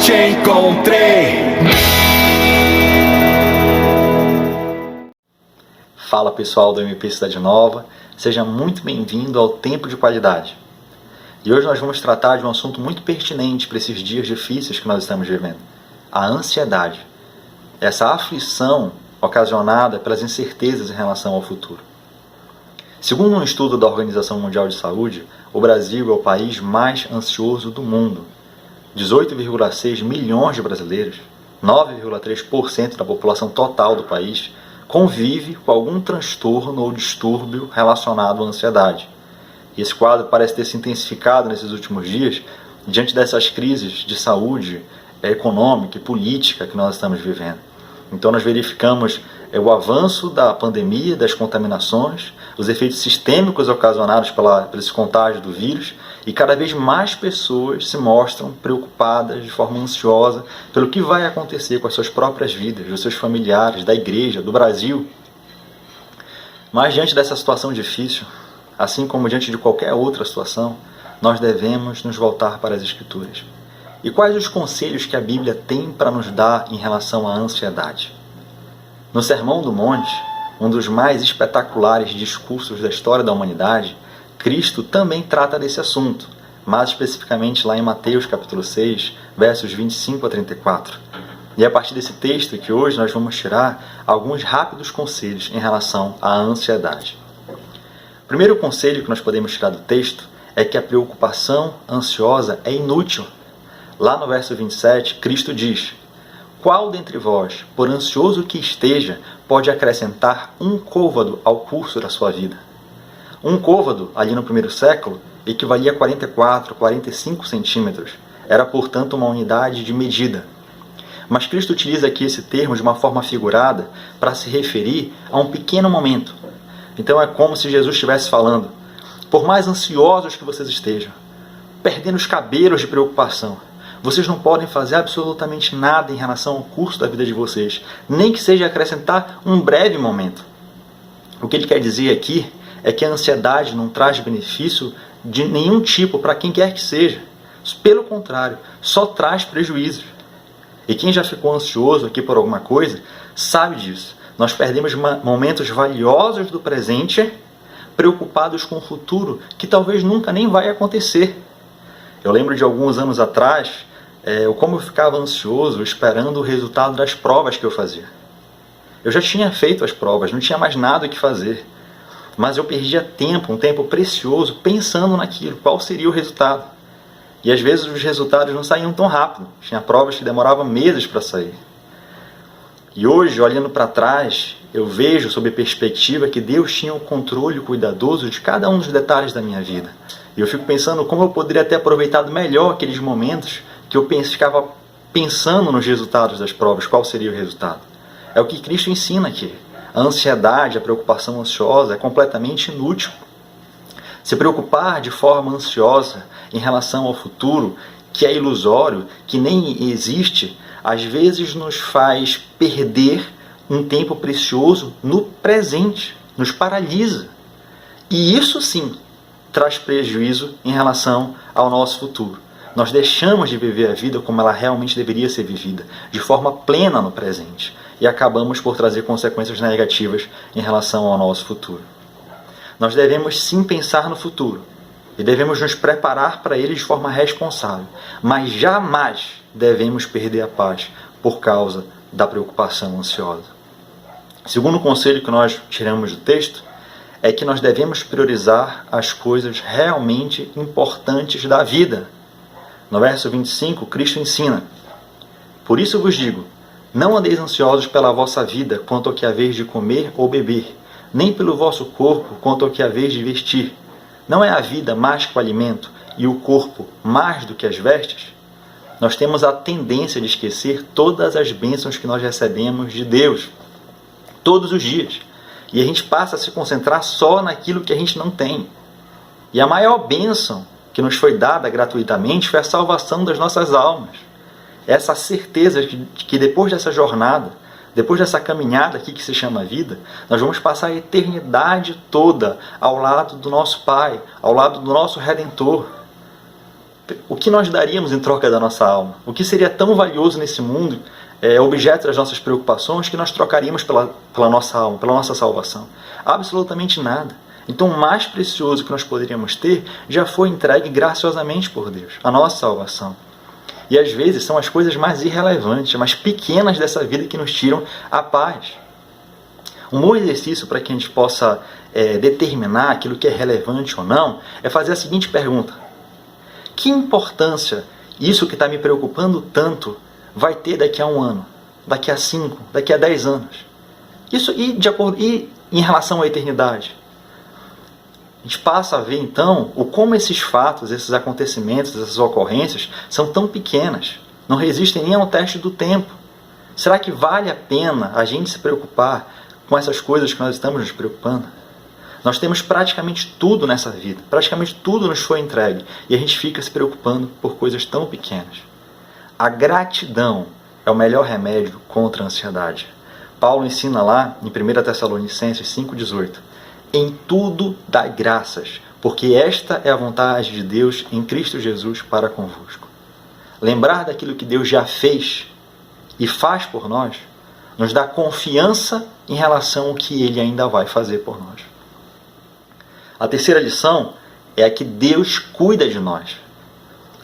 te encontrei. Fala pessoal do MP Cidade Nova, seja muito bem-vindo ao Tempo de Qualidade. E hoje nós vamos tratar de um assunto muito pertinente para esses dias difíceis que nós estamos vivendo: a ansiedade. Essa aflição ocasionada pelas incertezas em relação ao futuro. Segundo um estudo da Organização Mundial de Saúde, o Brasil é o país mais ansioso do mundo. 18,6 milhões de brasileiros, 9,3% da população total do país, convive com algum transtorno ou distúrbio relacionado à ansiedade. E esse quadro parece ter se intensificado nesses últimos dias, diante dessas crises de saúde, econômica e política que nós estamos vivendo. Então nós verificamos o avanço da pandemia, das contaminações, os efeitos sistêmicos ocasionados por esse contágio do vírus, e cada vez mais pessoas se mostram preocupadas de forma ansiosa pelo que vai acontecer com as suas próprias vidas, dos seus familiares, da igreja, do Brasil. Mas diante dessa situação difícil, assim como diante de qualquer outra situação, nós devemos nos voltar para as Escrituras. E quais os conselhos que a Bíblia tem para nos dar em relação à ansiedade? No Sermão do Monte, um dos mais espetaculares discursos da história da humanidade, Cristo também trata desse assunto, mais especificamente lá em Mateus capítulo 6, versos 25 a 34. E é a partir desse texto que hoje nós vamos tirar alguns rápidos conselhos em relação à ansiedade. O primeiro conselho que nós podemos tirar do texto é que a preocupação ansiosa é inútil. Lá no verso 27, Cristo diz: "Qual dentre vós, por ansioso que esteja, pode acrescentar um côvado ao curso da sua vida?" Um côvado, ali no primeiro século, equivalia a 44, 45 centímetros. Era, portanto, uma unidade de medida. Mas Cristo utiliza aqui esse termo de uma forma figurada para se referir a um pequeno momento. Então é como se Jesus estivesse falando: por mais ansiosos que vocês estejam, perdendo os cabelos de preocupação, vocês não podem fazer absolutamente nada em relação ao curso da vida de vocês, nem que seja acrescentar um breve momento. O que ele quer dizer aqui é que a ansiedade não traz benefício de nenhum tipo para quem quer que seja. Pelo contrário, só traz prejuízos. E quem já ficou ansioso aqui por alguma coisa, sabe disso. Nós perdemos momentos valiosos do presente, preocupados com o futuro, que talvez nunca nem vai acontecer. Eu lembro de alguns anos atrás, como eu ficava ansioso esperando o resultado das provas que eu fazia. Eu já tinha feito as provas, não tinha mais nada o que fazer. Mas eu perdia tempo, um tempo precioso, pensando naquilo, qual seria o resultado. E às vezes os resultados não saíam tão rápido. Tinha provas que demoravam meses para sair. E hoje, olhando para trás, eu vejo sob a perspectiva que Deus tinha o controle cuidadoso de cada um dos detalhes da minha vida. E eu fico pensando como eu poderia ter aproveitado melhor aqueles momentos que eu ficava pensando nos resultados das provas, qual seria o resultado. É o que Cristo ensina aqui. A ansiedade, a preocupação ansiosa é completamente inútil. Se preocupar de forma ansiosa em relação ao futuro, que é ilusório, que nem existe, às vezes nos faz perder um tempo precioso no presente, nos paralisa. E isso sim traz prejuízo em relação ao nosso futuro. Nós deixamos de viver a vida como ela realmente deveria ser vivida, de forma plena no presente, e acabamos por trazer consequências negativas em relação ao nosso futuro. Nós devemos sim pensar no futuro, e devemos nos preparar para ele de forma responsável, mas jamais devemos perder a paz por causa da preocupação ansiosa. Segundo conselho que nós tiramos do texto, é que nós devemos priorizar as coisas realmente importantes da vida. No verso 25, Cristo ensina: "Por isso vos digo, não andeis ansiosos pela vossa vida, quanto ao que haveis de comer ou beber, nem pelo vosso corpo, quanto ao que haveis de vestir. Não é a vida mais que o alimento, e o corpo mais do que as vestes?" Nós temos a tendência de esquecer todas as bênçãos que nós recebemos de Deus, todos os dias. E a gente passa a se concentrar só naquilo que a gente não tem. E a maior bênção que nos foi dada gratuitamente foi a salvação das nossas almas. Essa certeza de que depois dessa jornada, depois dessa caminhada aqui que se chama vida, nós vamos passar a eternidade toda ao lado do nosso Pai, ao lado do nosso Redentor. o que nós daríamos em troca da nossa alma? O que seria tão valioso nesse mundo, objeto das nossas preocupações, que nós trocaríamos pela nossa alma, pela nossa salvação? Absolutamente nada. Então o mais precioso que nós poderíamos ter já foi entregue graciosamente por Deus, a nossa salvação. E às vezes são as coisas mais irrelevantes, mais pequenas dessa vida que nos tiram a paz. Um bom exercício para que a gente possa determinar aquilo que é relevante ou não é fazer a seguinte pergunta: que importância isso que está me preocupando tanto vai ter daqui a 1 ano, daqui a 5, daqui a 10 anos? Isso e em relação à eternidade? A gente passa a ver então como esses fatos, esses acontecimentos, essas ocorrências são tão pequenas, não resistem nem ao teste do tempo. Será que vale a pena a gente se preocupar com essas coisas que nós estamos nos preocupando? Nós temos praticamente tudo nessa vida, praticamente tudo nos foi entregue, e a gente fica se preocupando por coisas tão pequenas. A gratidão é o melhor remédio contra a ansiedade. Paulo ensina lá em 1 Tessalonicenses 5,18: em tudo dai graças, porque esta é a vontade de Deus em Cristo Jesus para convosco. Lembrar daquilo que Deus já fez e faz por nós, nos dá confiança em relação ao que Ele ainda vai fazer por nós. A terceira lição é a que Deus cuida de nós.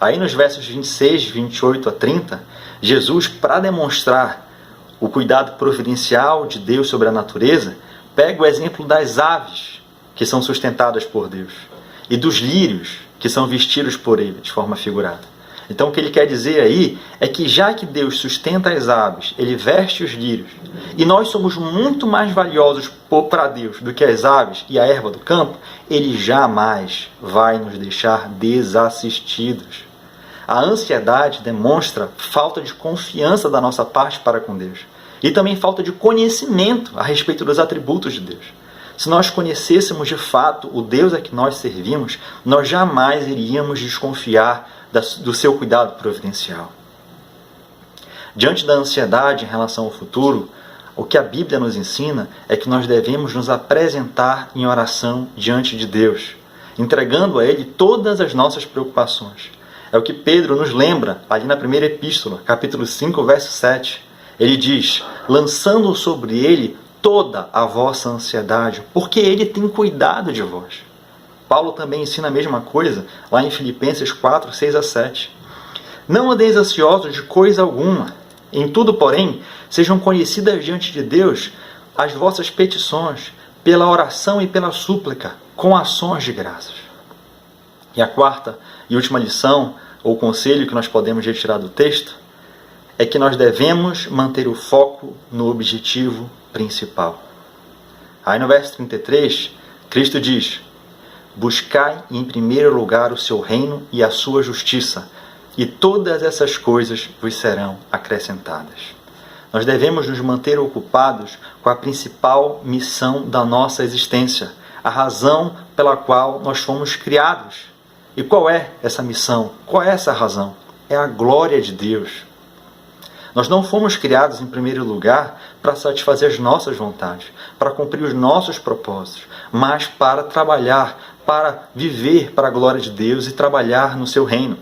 Aí nos versos 26, 28 a 30, Jesus, para demonstrar o cuidado providencial de Deus sobre a natureza, pega o exemplo das aves, que são sustentadas por Deus, e dos lírios, que são vestidos por Ele, de forma figurada. Então o que ele quer dizer aí é que já que Deus sustenta as aves, Ele veste os lírios, e nós somos muito mais valiosos para Deus do que as aves e a erva do campo, Ele jamais vai nos deixar desassistidos. A ansiedade demonstra falta de confiança da nossa parte para com Deus. E também falta de conhecimento a respeito dos atributos de Deus. Se nós conhecêssemos de fato o Deus a que nós servimos, nós jamais iríamos desconfiar do seu cuidado providencial. Diante da ansiedade em relação ao futuro, o que a Bíblia nos ensina é que nós devemos nos apresentar em oração diante de Deus, entregando a Ele todas as nossas preocupações. É o que Pedro nos lembra ali na primeira epístola, capítulo 5, verso 7. Ele diz: lançando sobre Ele toda a vossa ansiedade, porque Ele tem cuidado de vós. Paulo também ensina a mesma coisa lá em Filipenses 4, 6 a 7. Não andeis ansiosos de coisa alguma. Em tudo, porém, sejam conhecidas diante de Deus as vossas petições, pela oração e pela súplica, com ações de graças. E a quarta e última lição, ou conselho que nós podemos retirar do texto, é que nós devemos manter o foco no objetivo principal. Aí no verso 33, Cristo diz: buscai em primeiro lugar o seu reino e a sua justiça, e todas essas coisas vos serão acrescentadas. Nós devemos nos manter ocupados com a principal missão da nossa existência, a razão pela qual nós fomos criados. E qual é essa missão? Qual é essa razão? É a glória de Deus. Nós não fomos criados, em primeiro lugar, para satisfazer as nossas vontades, para cumprir os nossos propósitos, mas para trabalhar, para viver para a glória de Deus e trabalhar no seu reino.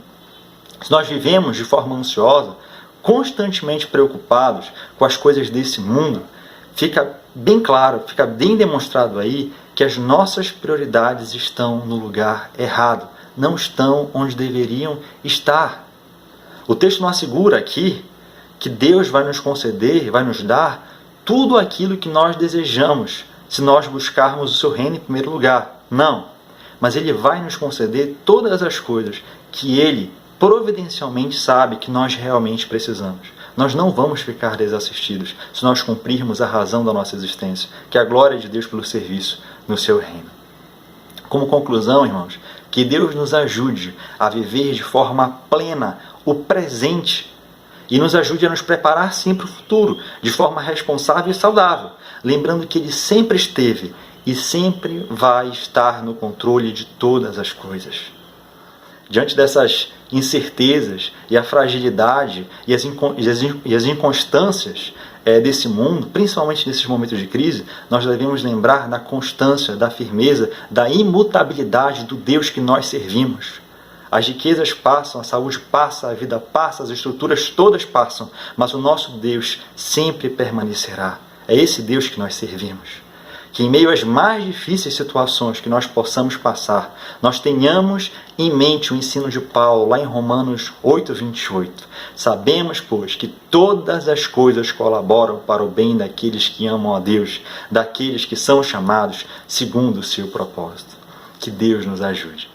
Se nós vivemos de forma ansiosa, constantemente preocupados com as coisas desse mundo, fica bem claro, fica bem demonstrado aí que as nossas prioridades estão no lugar errado, não estão onde deveriam estar. O texto não assegura aqui que Deus vai nos conceder, vai nos dar tudo aquilo que nós desejamos, se nós buscarmos o seu reino em primeiro lugar. Não. Mas Ele vai nos conceder todas as coisas que Ele providencialmente sabe que nós realmente precisamos. Nós não vamos ficar desassistidos se nós cumprirmos a razão da nossa existência, que é a glória de Deus pelo serviço no seu reino. Como conclusão, irmãos, que Deus nos ajude a viver de forma plena o presente e nos ajude a nos preparar sim para o futuro, de forma responsável e saudável, lembrando que Ele sempre esteve e sempre vai estar no controle de todas as coisas. Diante dessas incertezas e a fragilidade e as inconstâncias desse mundo, principalmente nesses momentos de crise, nós devemos lembrar da constância, da firmeza, da imutabilidade do Deus que nós servimos. As riquezas passam, a saúde passa, a vida passa, as estruturas todas passam, mas o nosso Deus sempre permanecerá. É esse Deus que nós servimos. Que em meio às mais difíceis situações que nós possamos passar, nós tenhamos em mente o ensino de Paulo, lá em Romanos 8:28. Sabemos, pois, que todas as coisas colaboram para o bem daqueles que amam a Deus, daqueles que são chamados segundo o seu propósito. Que Deus nos ajude.